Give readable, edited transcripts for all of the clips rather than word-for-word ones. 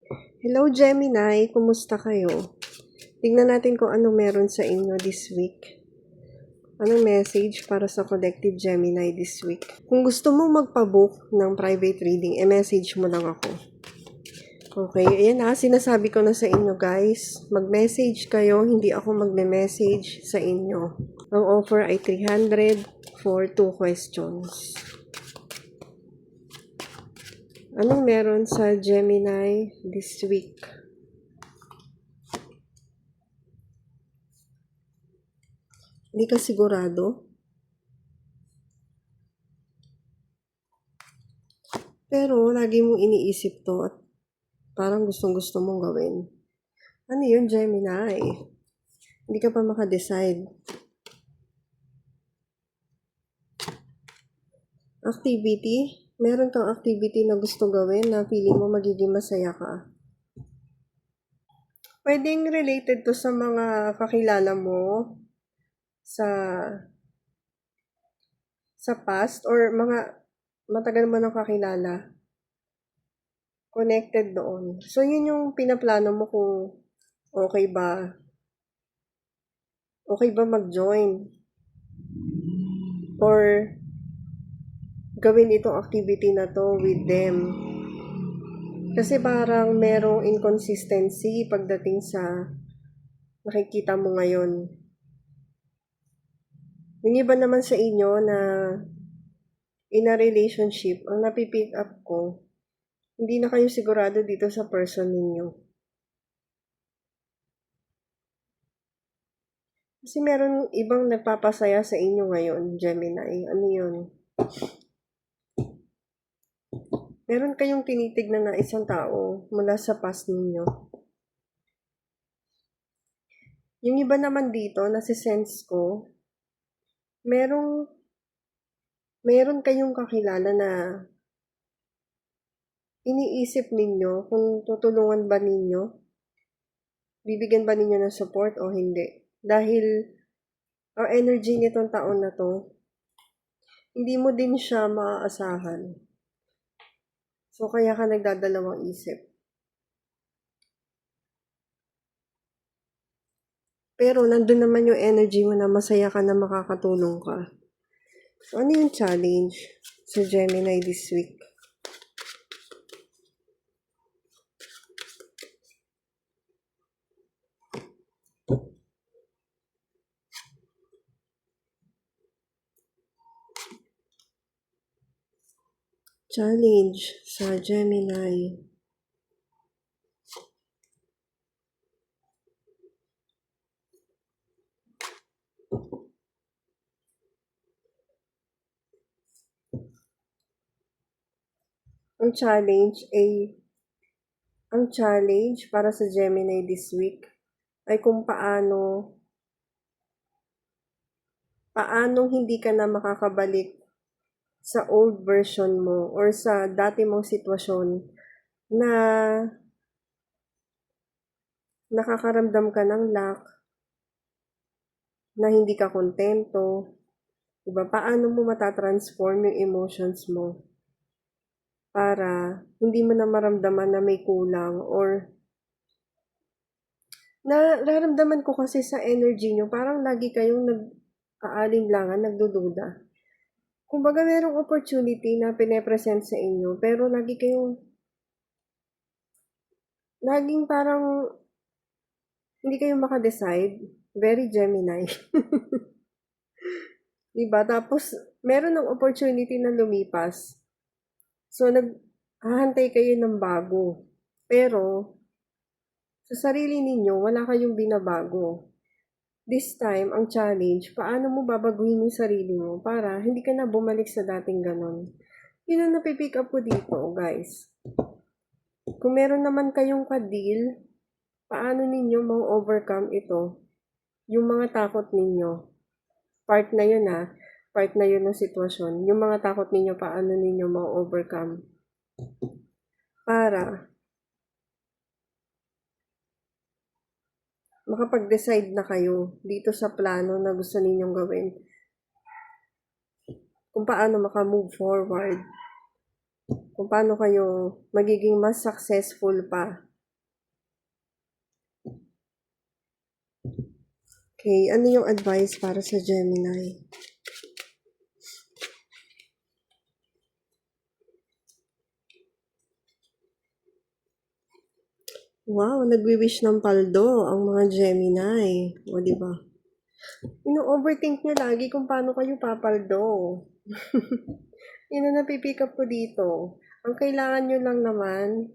Hello Gemini, kumusta kayo? Tingnan natin kung ano meron sa inyo this week. Anong message para sa collective Gemini this week? Kung gusto mong magpa-book ng private reading, message mo lang ako. Okay, ayan na, sinasabi ko na sa inyo guys. Mag-message kayo, hindi ako magme-message sa inyo. Ang offer ay 300 for 2 questions. Anong meron sa Gemini this week? Hindi ka sigurado? Pero lagi mong iniisip to at parang gustong-gusto mong gawin. Ano yun, Gemini? Hindi ka pa makadecide. Activity? Meron kang activity na gusto gawin na feeling mo magiging masaya ka. Pwedeng related to sa mga kakilala mo sa past or mga matagal mo nang kakilala. Connected doon. So, yun yung pinaplano mo kung okay ba. Okay ba mag-join? Or gawin itong activity na to with them. Kasi parang merong inconsistency pagdating sa nakikita mo ngayon. Yung iba naman sa inyo na in a relationship, ang napipick up ko, hindi na kayo sigurado dito sa person ninyo. Kasi meron ibang nagpapasaya sa inyo ngayon, Gemini. Ano yun? Meron kayong tinitignan na isang tao mula sa past ninyo. Yung iba naman dito, nasisense ko, meron kayong kakilala na iniisip ninyo kung tutulungan ba ninyo, bibigyan ba ninyo ng support o hindi. Dahil ang energy nitong taon na to, hindi mo din siya maaasahan. So, kaya ka nagdadalawang isip. Pero, nandun naman yung energy mo na masaya ka na makakatulong ka. So, ano yung challenge sa Gemini this week? Challenge sa Gemini. Ang challenge para sa Gemini this week ay kung paano hindi ka na makakabalik sa old version mo or sa dati mong sitwasyon na nakakaramdam ka ng lack, na hindi ka kontento. Diba? Paano mo matatransform yung emotions mo para hindi mo na maramdaman na may kulang or nararamdaman ko kasi sa energy nyo, parang lagi kayong nag-aalinlangan, nagdududa. Kumbaga merong opportunity na pine-present sa inyo, pero laging parang hindi kayo makadecide. Very Gemini. Diba? Tapos, meron ng opportunity na lumipas. So, naghahantay kayo ng bago. Pero, sa sarili ninyo, wala kayong binabago. This time, ang challenge, paano mo babaguhin yung sarili mo para hindi ka na bumalik sa dating ganon. Yun ang napipick up ko dito, guys. Kung meron naman kayong ka-deal, paano ninyo ma-overcome ito? Yung mga takot ninyo. Part na yun Part na yun ng sitwasyon. Yung mga takot ninyo, paano ninyo ma-overcome? Para makapag-decide na kayo dito sa plano na gusto ninyong gawin. Kung paano maka-move forward. Kung paano kayo magiging mas successful pa Okay, ano yung advice para sa Gemini? Wow, nagwi-wish ng paldo ang mga Gemini. O, di ba? Ino-overthink nyo lagi kung paano kayo papaldo. Yun ang napipick up ko dito. Ang kailangan nyo lang naman,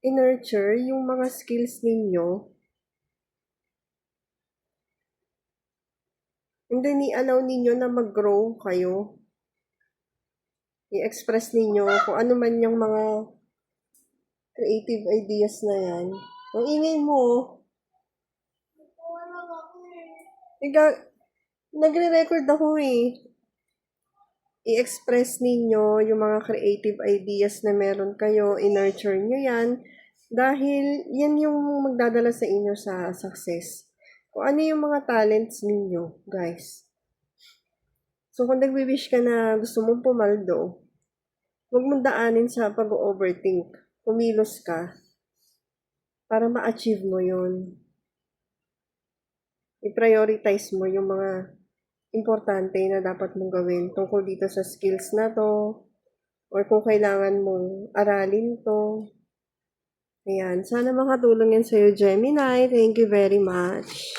i-nurture yung mga skills ninyo. And then, i-allow ninyo na mag-grow kayo. I-express ninyo kung ano man yung mga creative ideas na yan. Ang ingay mo. Nagre-record ako eh. I-express ninyo yung mga creative ideas na meron kayo. I-nurture nyo yan. Dahil yan yung magdadala sa inyo sa success. Kung ano yung mga talents ninyo, guys. So, kung nagwi-wish ka na gusto mong pumaldo, huwag mong daanin sa pag-overthink. Kumilos ka para ma-achieve mo yun. I-prioritize mo yung mga importante na dapat mong gawin tungkol dito sa skills na to or kung kailangan mong aralin to. Ayan. Sana makatulong yan sa'yo, Gemini. Thank you very much.